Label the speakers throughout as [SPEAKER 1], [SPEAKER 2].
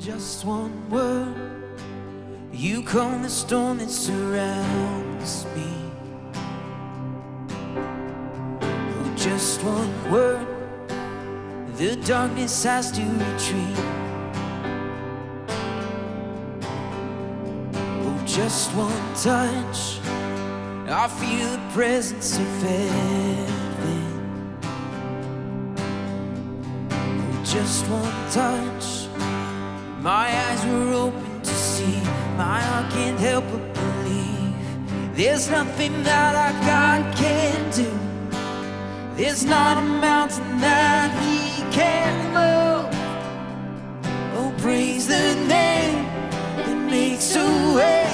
[SPEAKER 1] Just one word, you calm the storm that surrounds me. Oh, just one word, the darkness has to retreat. Oh, just one touch, I feel the presence of heaven. Oh, just one touch, my eyes were open to see. My heart can't help but believe. There's nothing that our God can't do. There's not a mountain that He can't move. Oh, praise the name that makes a way.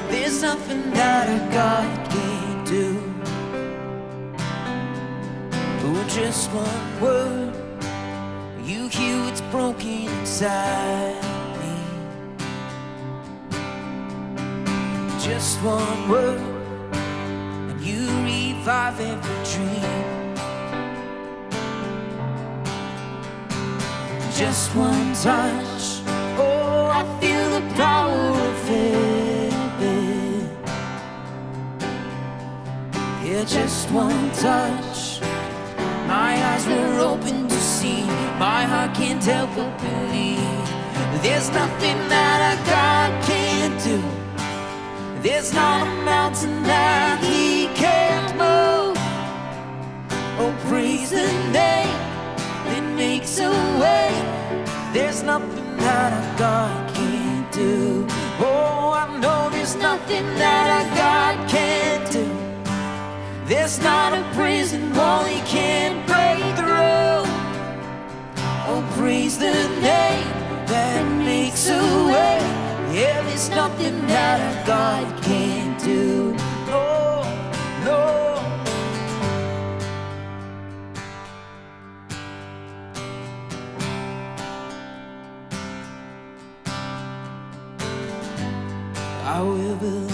[SPEAKER 1] There's nothing that our God can't do. Oh, just one word, you heal what's broken inside me. Just one word, and you revive every dream. Just one touch, oh, I feel the power of heaven. Yeah, just one touch, my eyes were open to see. My heart can't help but believe. There's nothing that our God can't do. There's not a mountain that He can't move. Oh, praise the name that makes a way. There's nothing that our God can't do. Oh, I know there's nothing that our God can't do. There's not a prison wall He can't break through. Oh, praise the name that makes a way. Yeah, there's nothing that our God can't do. No, no. I will believe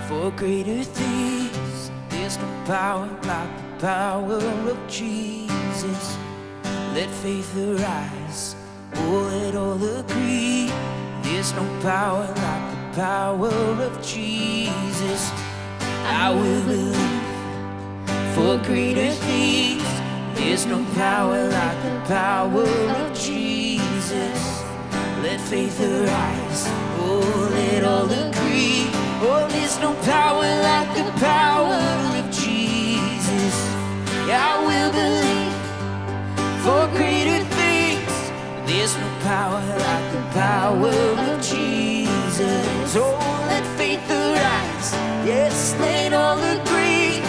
[SPEAKER 1] for greater things. There's no power like the power of Jesus. Let faith arise, oh, let all agree. There's no power like the power of Jesus. I will believe for greater things. There's no power like the power of Jesus. Let faith arise, oh, let all agree. Oh, there's no power like the power of Jesus. Yeah, I will believe for greater things. There's no power like the power of Jesus. Oh, let faith arise, yes, let all agree.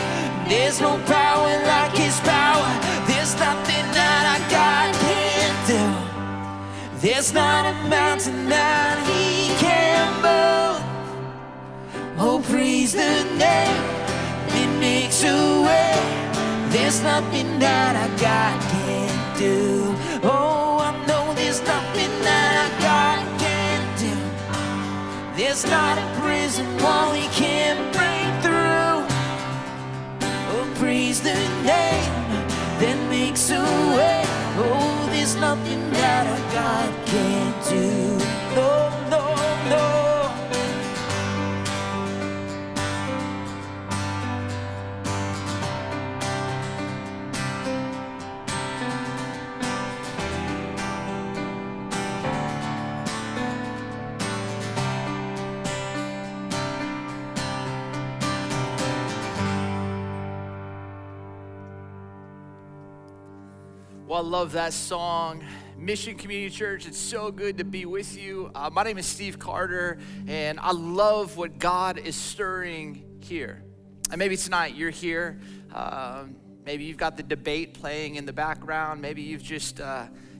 [SPEAKER 1] There's no power like His power. There's nothing that our God can't do. There's not a mountain that He can't move. Oh, praise the name that makes a way. There's nothing that our God can't do. Oh, I know there's nothing that our God can't do. There's not a prison wall He can't break through. Oh, praise the name that makes a way. Oh, there's nothing that our God can't do. No, no, no.
[SPEAKER 2] Well, I love that song. Mission Community Church, it's so good to be with you. My name is Steve Carter, and I love what God is stirring here. And maybe tonight you're here. Maybe you've got the debate playing in the background. Maybe you've just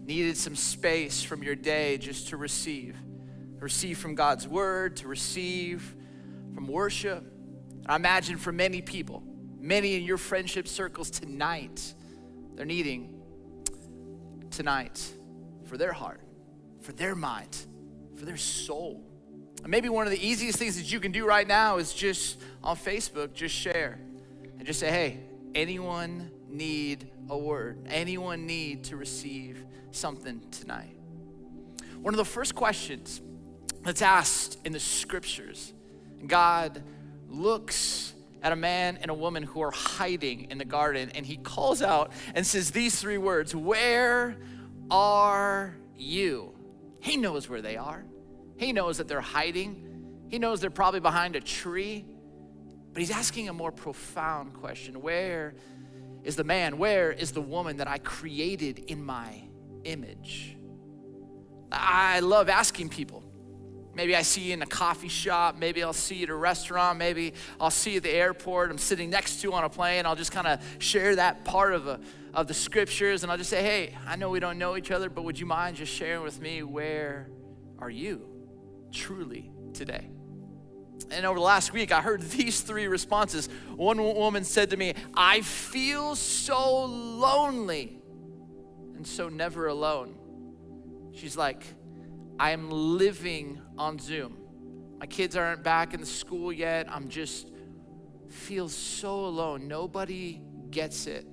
[SPEAKER 2] needed some space from your day just to receive from God's word, to receive from worship. I imagine for many people, many in your friendship circles tonight, they're needing tonight for their heart, for their mind, for their soul. And maybe one of the easiest things that you can do right now is just on Facebook, just share and just say, hey, anyone need a word? Anyone need to receive something tonight? One of the first questions that's asked in the scriptures, God looks at a man and a woman who are hiding in the garden, and he calls out and says these three words, "Where are you?" He knows where they are. He knows that they're hiding. He knows they're probably behind a tree, but he's asking a more profound question. Where is the man? Where is the woman that I created in my image? I love asking people. Maybe I see you in a coffee shop. Maybe I'll see you at a restaurant. Maybe I'll see you at the airport. I'm sitting next to you on a plane. I'll just kind of share that part of the scriptures, and I'll just say, hey, I know we don't know each other, but would you mind just sharing with me, where are you truly today? And over the last week, I heard these three responses. One woman said to me, I feel so lonely and so never alone. She's like, I am living on Zoom. My kids aren't back in the school yet. I'm just feel so alone. Nobody gets it.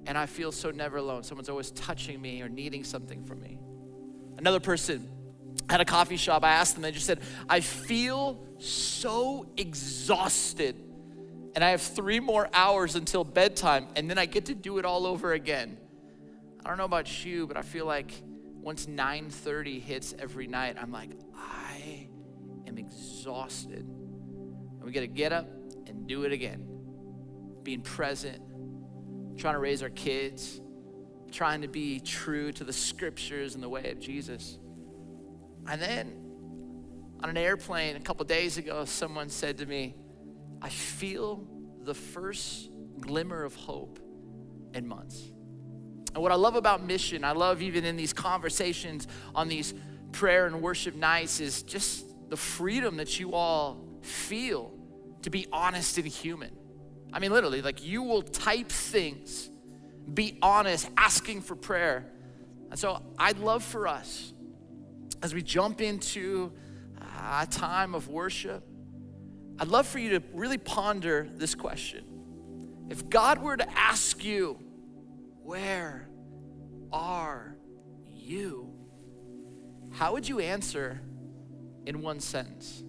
[SPEAKER 2] And I feel so never alone. Someone's always touching me or needing something from me. Another person at a coffee shop, I asked them, they just said, I feel so exhausted. And I have 3 more hours until bedtime, and then I get to do it all over again. I don't know about you, but I feel like once 9:30 hits every night, I'm like, I am exhausted. And we got to get up and do it again. Being present, trying to raise our kids, trying to be true to the scriptures and the way of Jesus. And then on an airplane a couple days ago, someone said to me, I feel the first glimmer of hope in months. And what I love about Mission, I love even in these conversations on these prayer and worship nights, is just the freedom that you all feel to be honest and human. I mean, literally, like you will type things, be honest, asking for prayer. And so I'd love for us, as we jump into a time of worship, I'd love for you to really ponder this question. If God were to ask you, where are you? How would you answer in one sentence?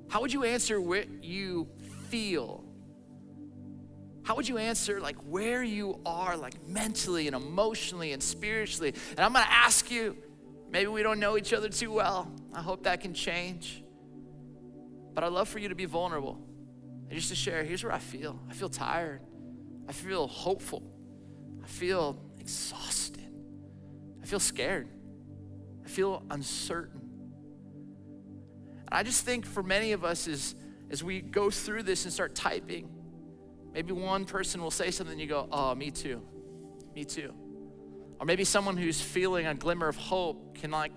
[SPEAKER 2] How would you answer what you feel? How would you answer like where you are, like mentally and emotionally and spiritually? And I'm gonna ask you, maybe we don't know each other too well. I hope that can change. But I'd love for you to be vulnerable and just to share, here's where I feel. I feel tired. I feel hopeful. I feel exhausted. I feel scared. I feel uncertain. And I just think for many of us as we go through this and start typing, maybe one person will say something and you go, oh, me too, me too. Or maybe someone who's feeling a glimmer of hope can like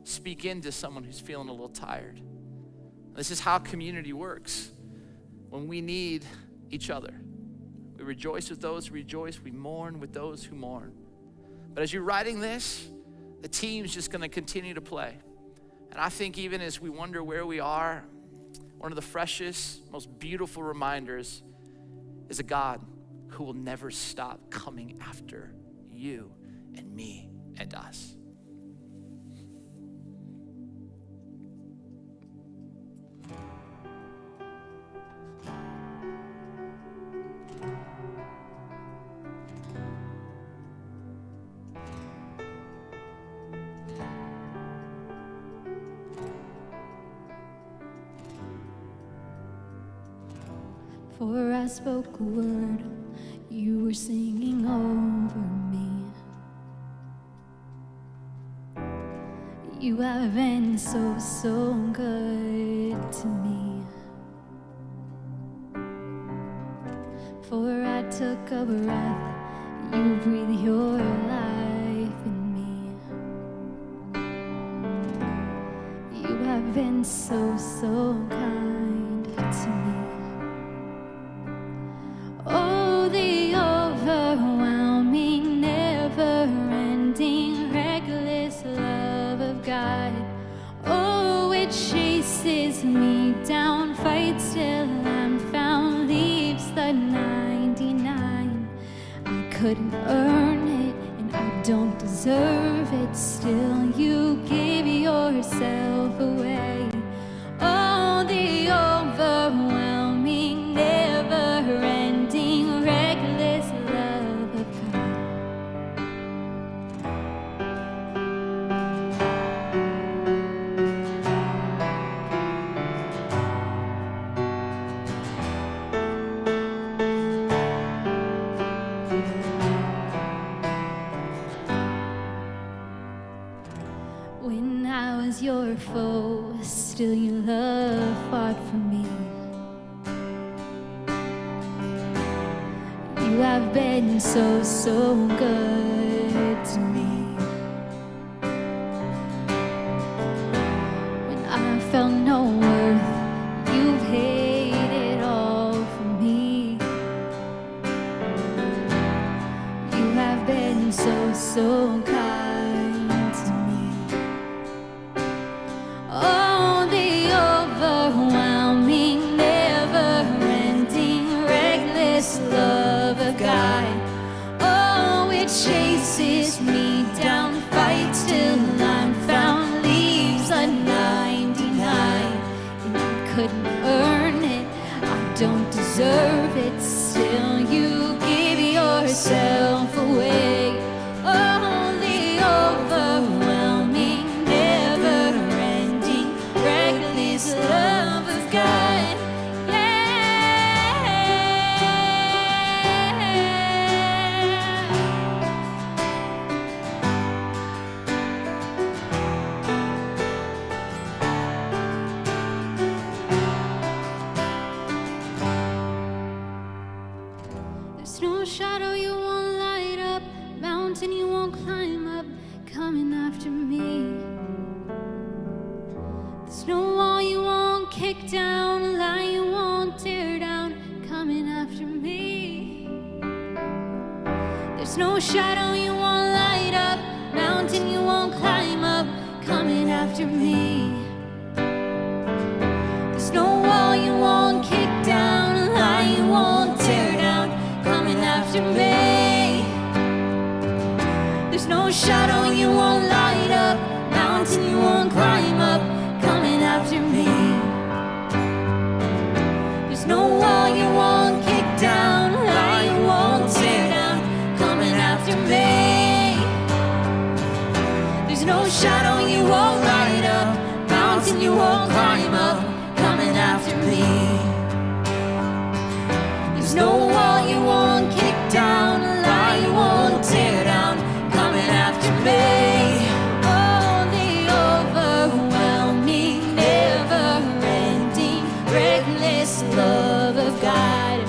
[SPEAKER 2] speak into someone who's feeling a little tired. This is how community works. When we need each other, we rejoice with those who rejoice, we mourn with those who mourn. But as you're writing this, the team's just gonna continue to play. And I think even as we wonder where we are, one of the freshest, most beautiful reminders is a God who will never stop coming after you and me and us.
[SPEAKER 3] Before I spoke a word, you were singing over me. You have been so, so good to me. Before I took a breath, you breathed your life in me. You have been so, so kind to me. Oh, the overwhelming, never-ending, reckless love of God. Oh, it chases me down, fights till I'm found, leaves the 99. I couldn't earn it, and I don't deserve it. Still, you yourself away. Oh, the overwhelming, never-ending, reckless love of God. When I was your foe, still your love fought for me. You have been so, so good to me. When I felt no worth, you paid it all for me. You have been so, so kind to me. Oh, the overwhelming, never-ending, reckless love of God. Oh, it chases me down, fights till I'm found, leaves a 99. And I couldn't earn it, I don't deserve it, still you give yourself away. Oh, the overwhelming, never-ending, reckless love of God. Yeah. There's no shadow you won't light up, mountain you won't climb up, coming after me. There's no wall you won't kick down, lie you won't tear down, coming after me. There's no shadow you won't light up, mountain you won't climb up, coming after me. There's no wall you won't kick down, lie you won't tear down, coming after me. There's no shadow you won't light up, mountain you won't climb up, coming after me. There's no wall you won't kick down, lie you won't tear down, coming after me. There's no shadow you won't light up, mountain you won't climb up, coming after me. There's no wall you won't kick down, lie you won't tear down, coming after me. Oh, the overwhelming, never-ending, reckless love of God.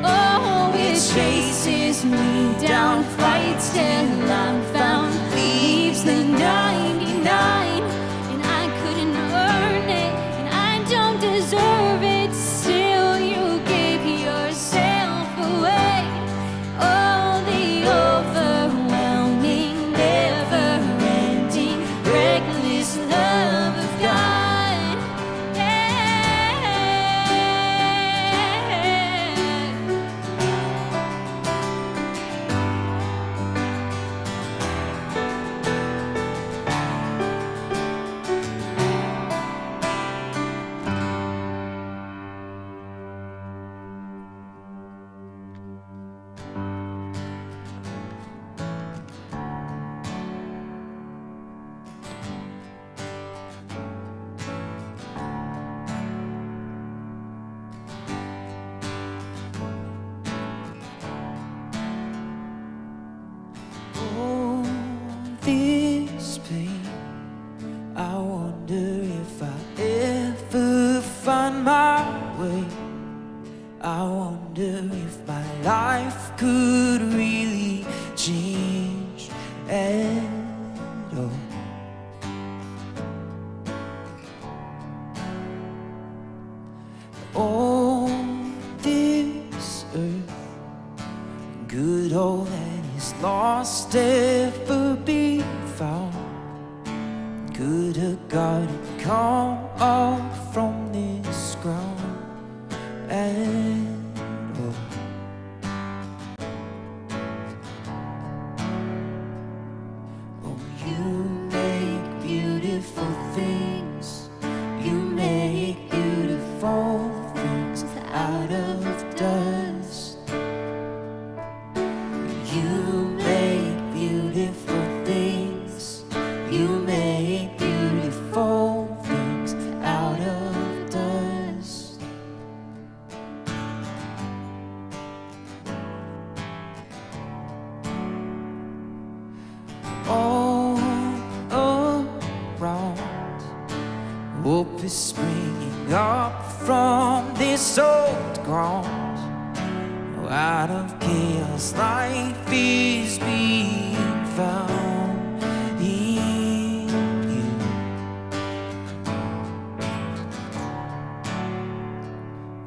[SPEAKER 3] Oh, it chases me down, fights till I'm found, leaves the 99. And I couldn't earn it, and I don't deserve it, still you gave yourself away. Oh, the overwhelming, never-ending, reckless love of God. Yeah.
[SPEAKER 1] Oh, this pain, I wonder if I ever find my way. I wonder if my life could really change at all. Oh, this earth, good all that is lost ever be found. Could a God come up from this ground at all? Oh, you make beautiful things Hope is springing up from this old ground. Out of chaos, life is being found in you.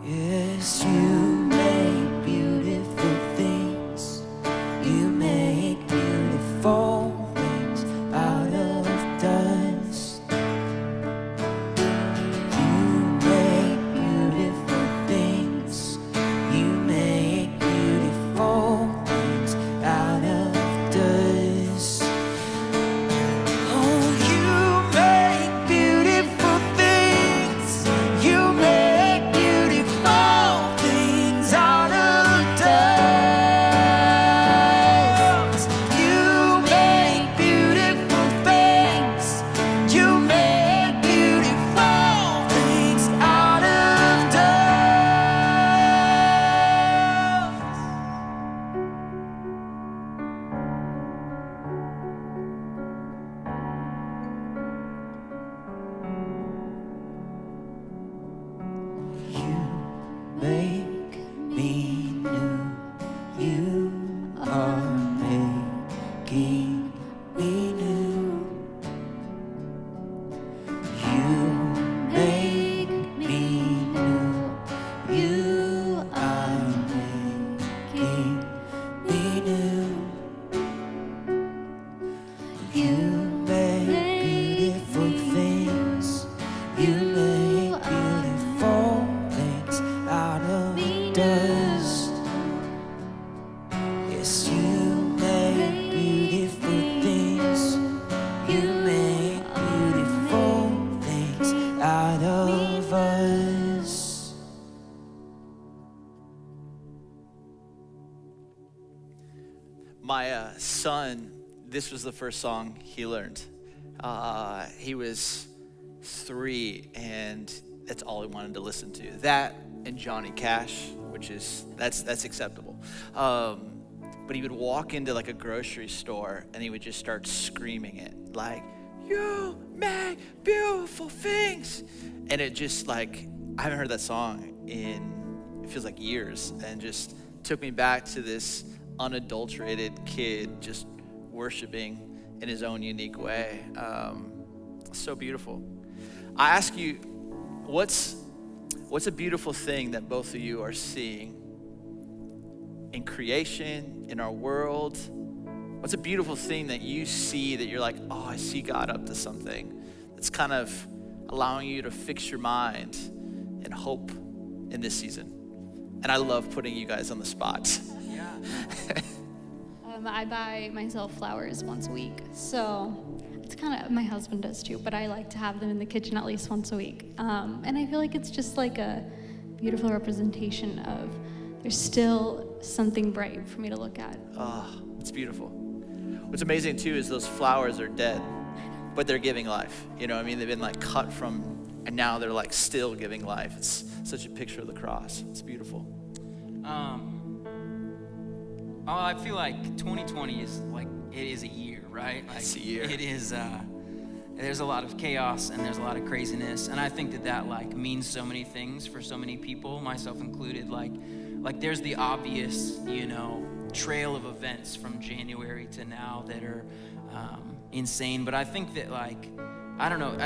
[SPEAKER 1] Yes, you make beautiful things. You make beautiful things out of dust. You make beautiful things. You make beautiful things out of dust. Oh, you make beautiful things. You make beautiful things out of dust. You make beautiful things. You make beautiful things out of dust. You make me new. You are making me new. You make me new. You are making me new. You make beautiful things. You make beautiful things out of dust. Yes, you make beautiful things. You make beautiful things out of us.
[SPEAKER 2] My son, this was the first song he learned. He was 3, and that's all he wanted to listen to. That and Johnny Cash, which is that's acceptable. But he would walk into like a grocery store and he would just start screaming it, like, "You make beautiful things," and it just like I haven't heard that song in it feels like years, and just took me back to this unadulterated kid just worshiping in his own unique way. So beautiful. I ask you, what's a beautiful thing that both of you are seeing in creation, in our world? What's a beautiful thing that you see that you're like, oh, I see God up to something that's kind of allowing you to fix your mind and hope in this season? And I love putting you guys on the spot.
[SPEAKER 4] Yeah.
[SPEAKER 3] I buy myself flowers once a week, so it's kind of, my husband does too, but I like to have them in the kitchen at least once a week. And I feel like it's just like a beautiful representation of there's still something bright for me to look at.
[SPEAKER 2] Oh, it's beautiful. What's amazing too is those flowers are dead, but they're giving life. You know what I mean? They've been like cut from, and now they're like still giving life. It's such a picture of the cross. It's beautiful.
[SPEAKER 4] I feel like 2020 is like, it is a year, right? Like,
[SPEAKER 2] It's a year.
[SPEAKER 4] It is, there's a lot of chaos and there's a lot of craziness. And I think that like means so many things for so many people, myself included. Like there's the obvious, trail of events from January to now that are insane. But I think that like, I don't know,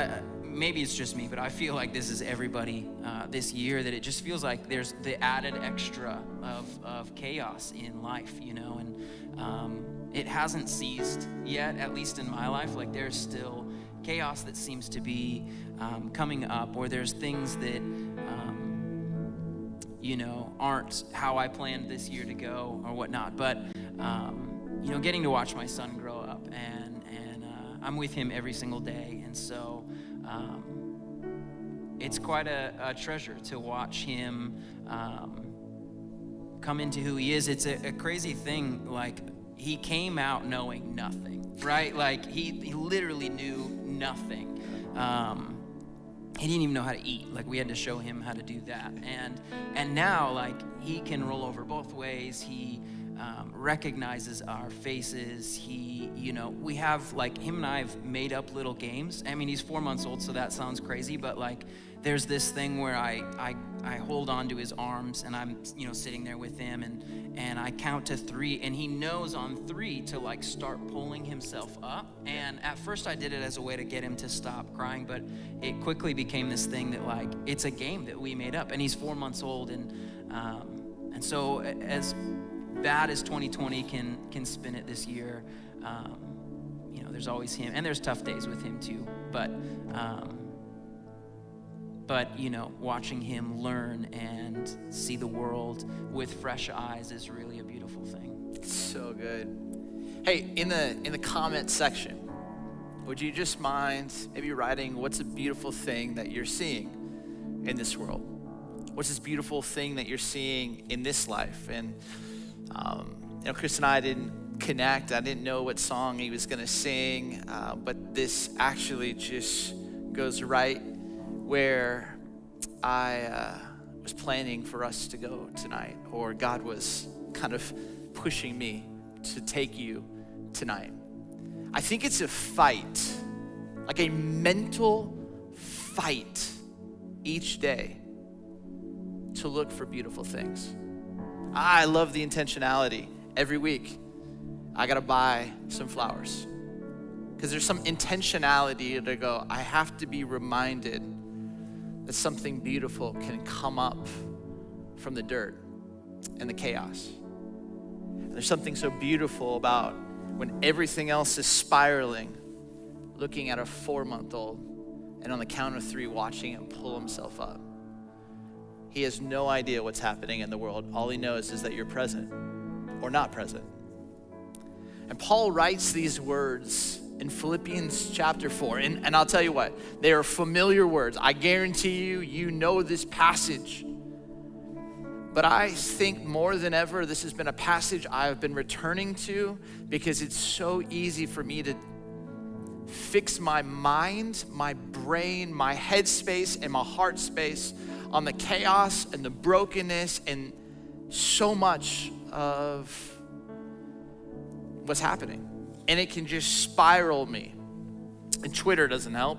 [SPEAKER 4] maybe it's just me, but I feel like this is everybody this year, that it just feels like there's the added extra of chaos in life, and it hasn't ceased yet, at least in my life. Like there's still chaos that seems to be coming up, or there's things that aren't how I planned this year to go or whatnot. But getting to watch my son grow up, and I'm with him every single day, and so it's quite a treasure to watch him come into who he is. It's a crazy thing. Like, he came out knowing nothing, right? Like he literally knew nothing. He didn't even know how to eat. Like, we had to show him how to do that. And now, like, he can roll over both ways. He recognizes our faces. He, we have, like, him and I have made up little games. I mean, he's 4 months old, so that sounds crazy, but like, there's this thing where I hold on to his arms and I'm, sitting there with him and I count to 3 and he knows on 3 to like start pulling himself up. And at first I did it as a way to get him to stop crying, but it quickly became this thing that like, it's a game that we made up, and he's 4 months old. And so as bad as 2020 can spin it this year, there's always him, and there's tough days with him too, but watching him learn and see the world with fresh eyes is really a beautiful thing.
[SPEAKER 2] So good. Hey, in the comment section, would you just mind maybe writing what's a beautiful thing that you're seeing in this world? What's this beautiful thing that you're seeing in this life? And Chris and I didn't connect. I didn't know what song he was gonna sing, but this actually just goes right where I was planning for us to go tonight, or God was kind of pushing me to take you tonight. I think it's a fight, like a mental fight each day to look for beautiful things. I love the intentionality. Every week, I gotta buy some flowers, because there's some intentionality to go, I have to be reminded that something beautiful can come up from the dirt and the chaos. And there's something so beautiful about when everything else is spiraling, looking at a 4-month-old and on the count of 3 watching him pull himself up. He has no idea what's happening in the world. All he knows is that you're present or not present. And Paul writes these words in Philippians chapter 4. And I'll tell you what, they are familiar words. I guarantee you know this passage. But I think more than ever, this has been a passage I have been returning to because it's so easy for me to fix my mind, my brain, my head space, and my heart space on the chaos and the brokenness and so much of what's happening. And it can just spiral me. And Twitter doesn't help.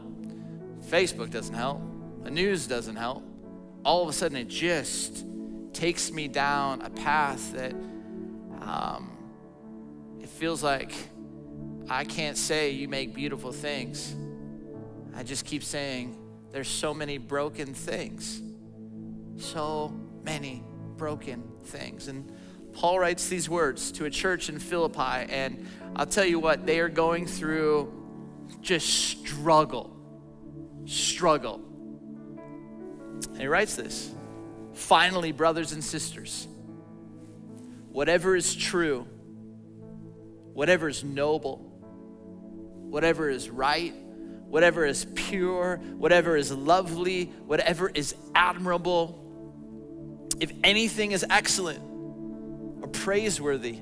[SPEAKER 2] Facebook doesn't help. The news doesn't help. All of a sudden it just takes me down a path that it feels like I can't say you make beautiful things. I just keep saying there's so many broken things. So many broken things. And Paul writes these words to a church in Philippi, and I'll tell you what, they are going through just struggle. And he writes this: finally, brothers and sisters, whatever is true, whatever is noble, whatever is right, whatever is pure, whatever is lovely, whatever is admirable, if anything is excellent or praiseworthy,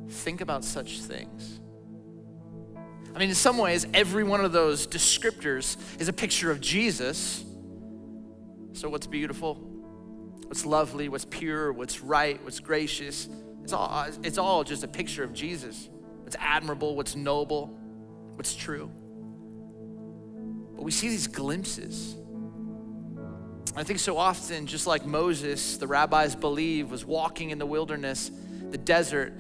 [SPEAKER 2] think about such things. I mean, in some ways, every one of those descriptors is a picture of Jesus. So what's beautiful, what's lovely, what's pure, what's right, what's gracious, it's all just a picture of Jesus. What's admirable, what's noble, what's true. But we see these glimpses. I think so often, just like Moses, the rabbis believe, was walking in the wilderness, the desert,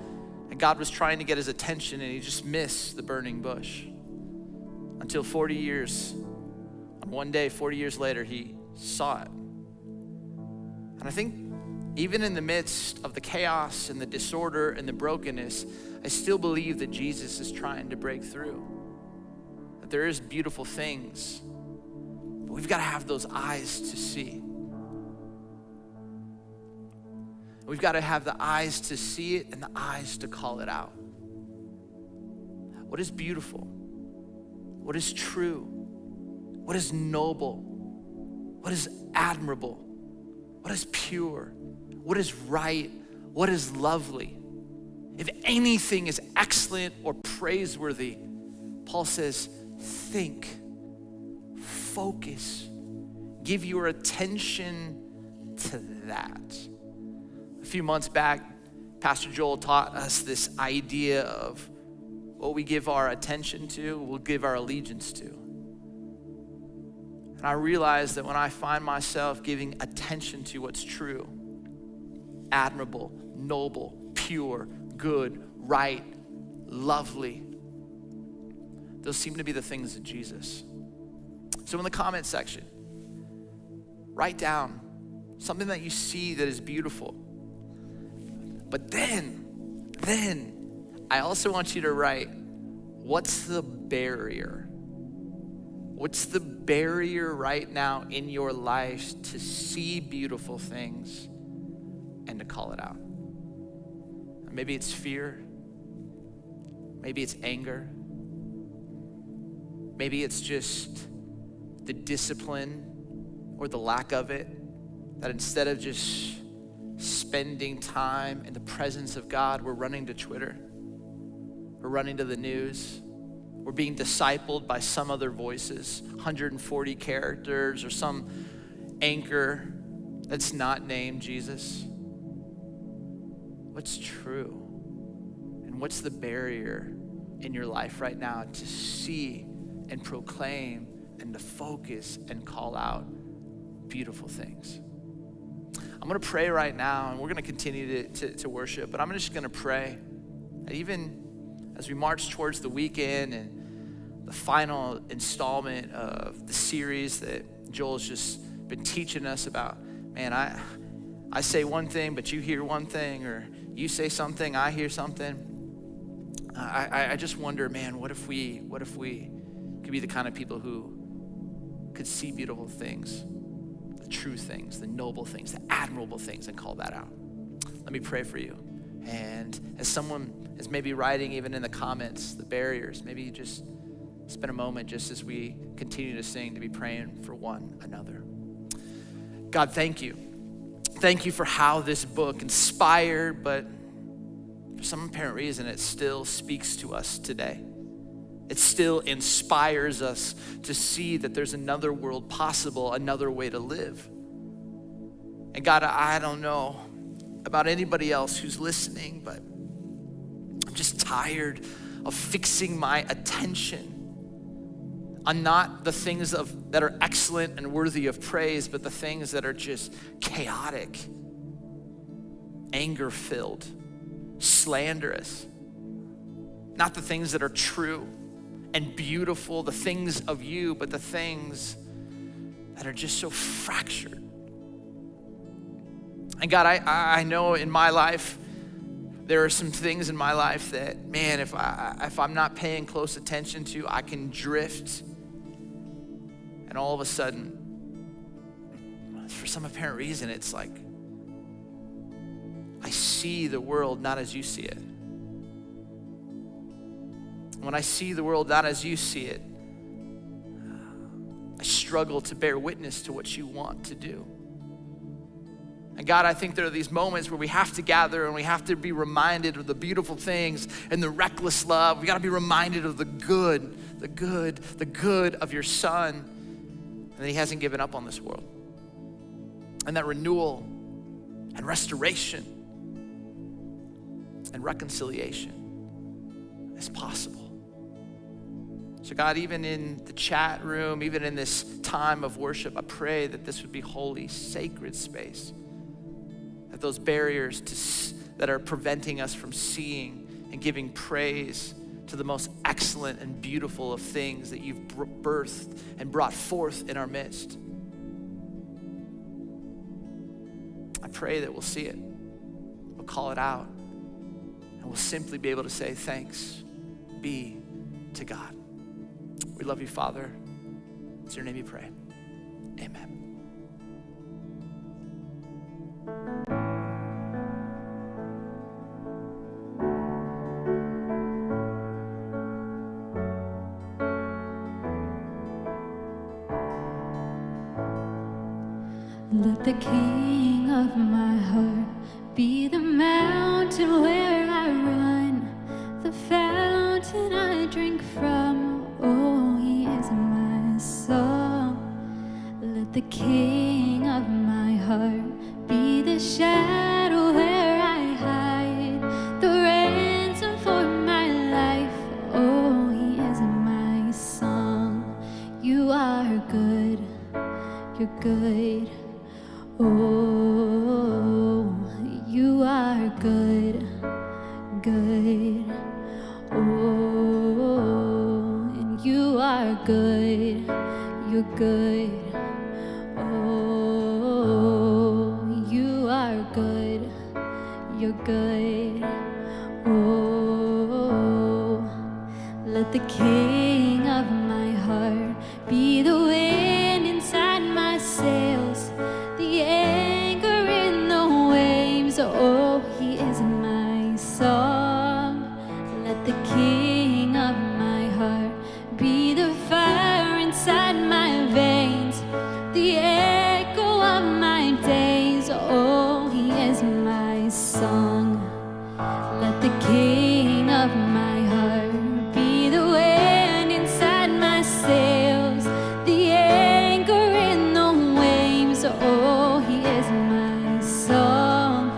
[SPEAKER 2] and God was trying to get his attention, and he just missed the burning bush. Until 40 years, on one day, 40 years later, he saw it. And I think even in the midst of the chaos and the disorder and the brokenness, I still believe that Jesus is trying to break through. That there is beautiful things, but we've got to have those eyes to see. We've got to have the eyes to see it and the eyes to call it out. What is beautiful? What is true? What is noble? What is admirable? What is pure? What is right? What is lovely? If anything is excellent or praiseworthy, Paul says, think, focus, give your attention to that. A few months back, Pastor Joel taught us this idea of what we give our attention to, we'll give our allegiance to. And I realize that when I find myself giving attention to what's true, admirable, noble, pure, good, right, lovely, those seem to be the things of Jesus. So in the comment section, write down something that you see that is beautiful. But then I also want you to write, what's the barrier? What's the barrier right now in your life to see beautiful things and to call it out? Maybe it's fear. Maybe it's anger. Maybe it's just the discipline or the lack of it, that instead of just spending time in the presence of God, we're running to Twitter, we're running to the news, we're being discipled by some other voices, 140 characters or some anchor that's not named Jesus. What's true? And what's the barrier in your life right now to see and proclaim and to focus and call out beautiful things? I'm gonna pray right now, and we're gonna continue to worship, but I'm just gonna pray that even as we march towards the weekend and the final installment of the series that Joel's just been teaching us about, man, I say one thing, but you hear one thing, or you say something, I hear something. I just wonder, man, what if we could be the kind of people who could see beautiful things, the true things, the noble things, the admirable things, and call that out. Let me pray for you. And as someone is maybe writing even in the comments, the barriers, maybe you just spend a moment just as we continue to sing to be praying for one another. God, thank you. Thank you for how this book inspired, but for some apparent reason, it still speaks to us today. It still inspires us to see that there's another world possible, another way to live. And God, I don't know about anybody else who's listening, but I'm just tired of fixing my attention on not the things that are excellent and worthy of praise, but the things that are just chaotic, anger-filled, slanderous. Not the things that are true and beautiful, the things of you, but the things that are just so fractured. And God, I know in my life, there are some things in my life that, man, if I'm not paying close attention to, I can drift. And all of a sudden, for some apparent reason, it's like I see the world not as you see it. When I see the world not as you see it, I struggle to bear witness to what you want to do. And God, I think there are these moments where we have to gather and we have to be reminded of the beautiful things and the reckless love. We gotta be reminded of the good of your Son, and that he hasn't given up on this world. And that renewal and restoration and reconciliation is possible. So God, even in the chat room, even in this time of worship, I pray that this would be holy, sacred space. That those barriers that are preventing us from seeing and giving praise to the most excellent and beautiful of things that you've birthed and brought forth in our midst. I pray that we'll see it, we'll call it out, and we'll simply be able to say, thanks be to God. We love you, Father. It's your name we pray. Amen.
[SPEAKER 3] Let the King of my heart be the mountain where I run, the fountain I drink from. Oh, he is my song. Let the King of my heart be the shadow where I hide, are good, you're good. Oh, you are good, good. Oh, and you are good, you're good. Oh, you are good, you're good. Oh, let the King of my heart be the wind inside my sails, the anchor in the waves. Oh, he is my song. Let the King of my heart be the fire inside my veins, the echo of my days. Oh, he is my song. Let the King of my heart be the wind inside my sails, the anchor in the waves. Oh, he is my song.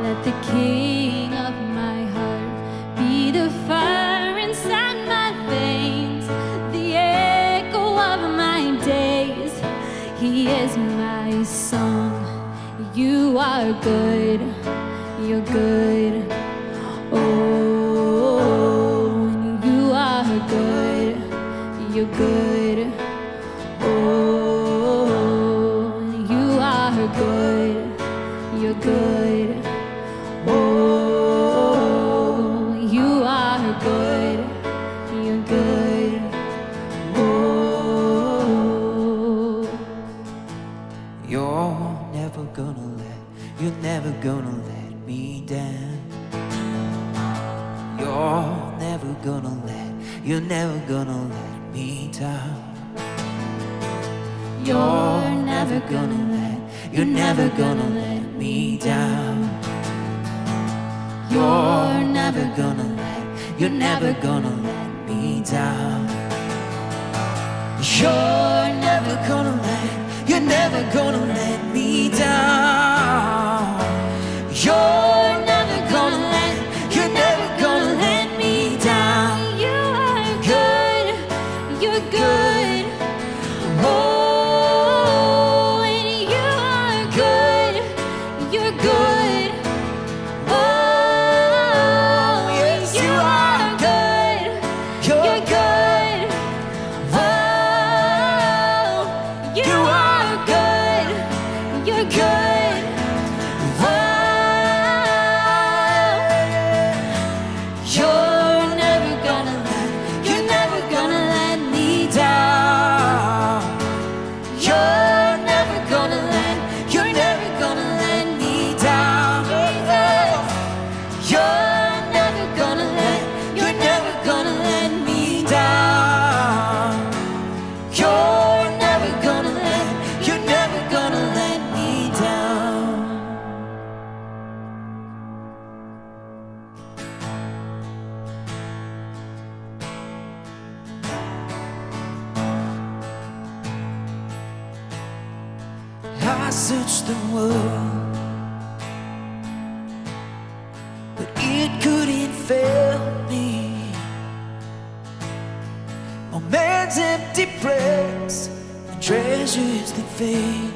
[SPEAKER 3] Let the King of my heart be the fire inside my veins, the echo of my days. He is my song. You are good, you're good. Oh, and you are good, you're good. Oh, you are good, you're good. Oh, you are good, you're good. Oh,
[SPEAKER 1] You're never gonna let me down. You're never gonna let me down. You're never gonna let me down. You're never gonna let me down. You're never gonna let me down. You're never gonna let me down.
[SPEAKER 3] you are good, you're good. Oh, and you are good, you're good. Oh,
[SPEAKER 1] yes,
[SPEAKER 3] you are good, you're good. Oh, you are good, you're good. Oh,
[SPEAKER 1] You're never gonna let me down. You're never gonna let me down. You're never gonna let me down. You're never gonna let me down. I searched the world, but it couldn't fail me. Oh, man's empty praise and treasures that fade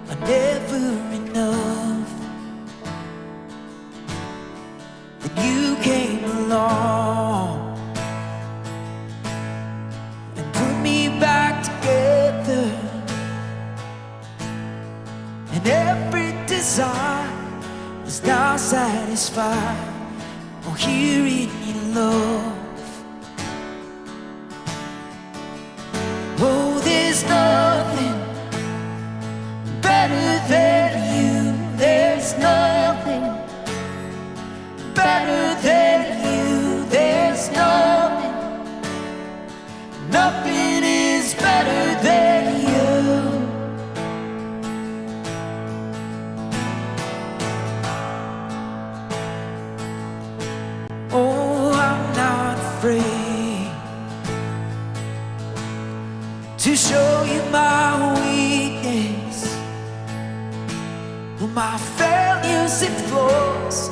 [SPEAKER 1] are never enough. Then you came along and put me back together. And every desire is now satisfied. Oh, here in your love. Oh, there's nothing better than you. There's nothing better than you. There's nothing is better than you. Oh, I'm not afraid to show you my weakness, my failures and flaws.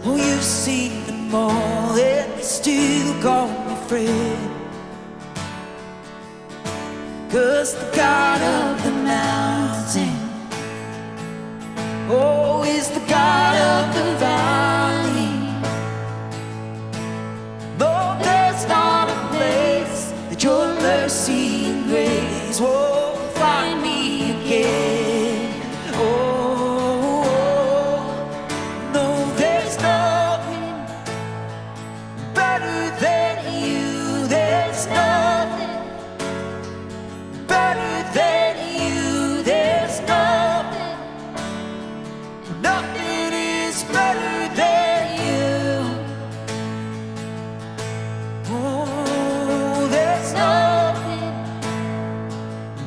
[SPEAKER 1] Oh, you've seen them all and still call me friend. 'cause the God of the mountain, oh, is the God of the valley. No, there's not a place that your mercy and grace won't find me again. Oh, no, there's nothing better than you. There's nothing better than you. There's nothing, nothing is better than you. Oh, there's nothing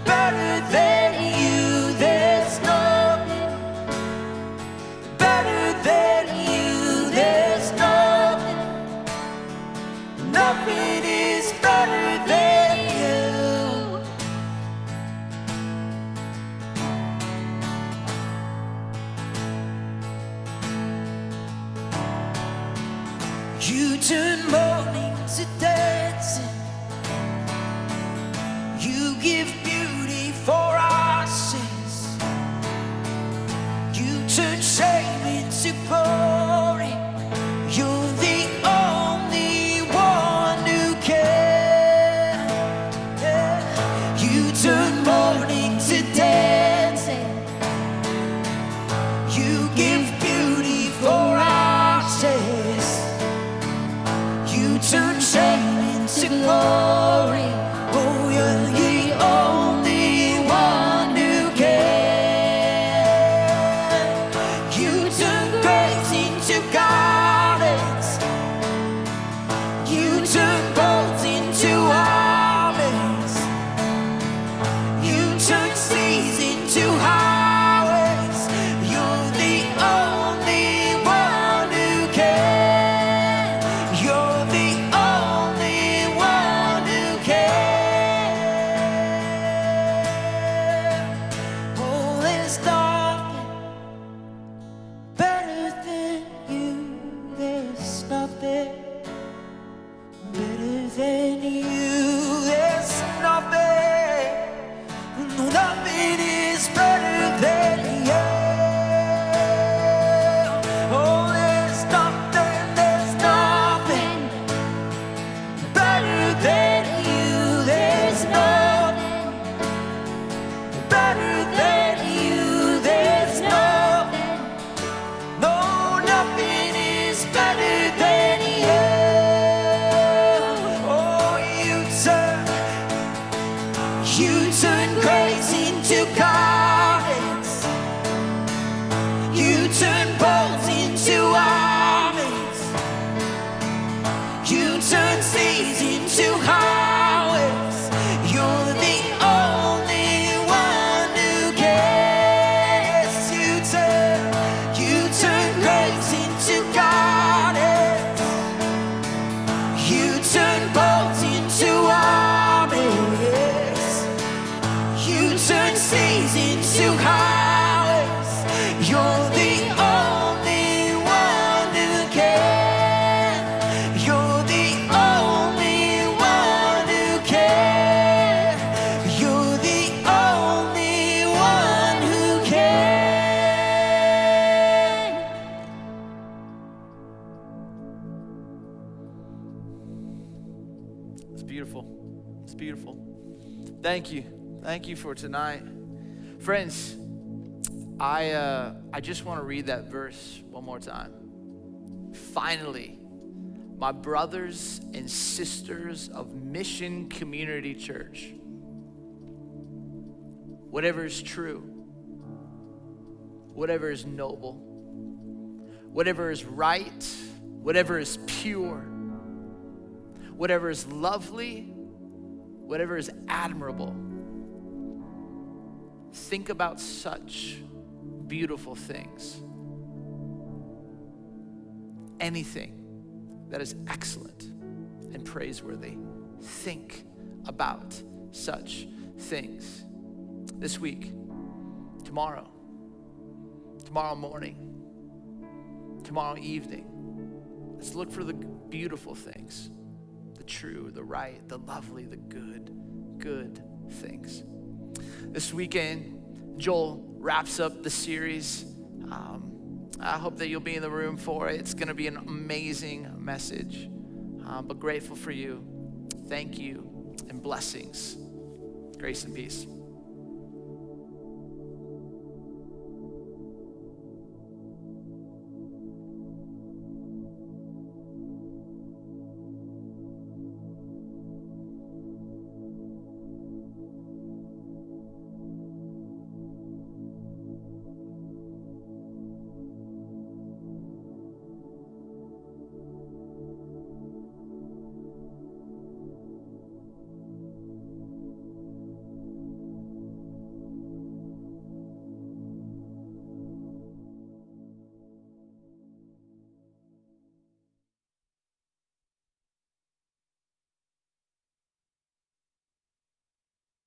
[SPEAKER 1] better than you. There's nothing better than you. There's nothing, nothing is better than you. You turn mourning to dancing. You give beauty for ashes. You turn shame into glory. You're the only one who can. Yeah. You turn mourning to dancing. You give beauty for ashes. You turn shame into glory. Oh, you're the only one who can. You turn grace into gardens. You turn boats into armies. You turn seas into highways. You're the only one who can. You're the only one who can. Oh, there's nothing better than you. There's nothing better than you. There's nothing, no, nothing is better than you. Oh, there's nothing better than you. There's nothing better than you. There's nothing, no, nothing is better than you. Oh, you turn grace into gardens. You turn boats into armies. You turn seas into highways. You're the only one who cares. You turn grace into gardens. You turn boats into armies. You turn seas into highways. You're the only one who can. You're the only one who can. You're the only one who can.
[SPEAKER 2] It's beautiful. It's beautiful. Thank you. Thank you for tonight. Friends, I just want to read that verse one more time. Finally, my brothers and sisters of Mission Community Church, whatever is true, whatever is noble, whatever is right, whatever is pure, whatever is lovely, whatever is admirable, think about such beautiful things. Anything that is excellent and praiseworthy, think about such things. This week, tomorrow morning, tomorrow evening, let's look for the beautiful things, the true, the right, the lovely, the good things. This weekend, Joel wraps up the series. I hope that you'll be in the room for it. It's going to be an amazing message. But grateful for you. Thank you, and blessings. Grace and peace.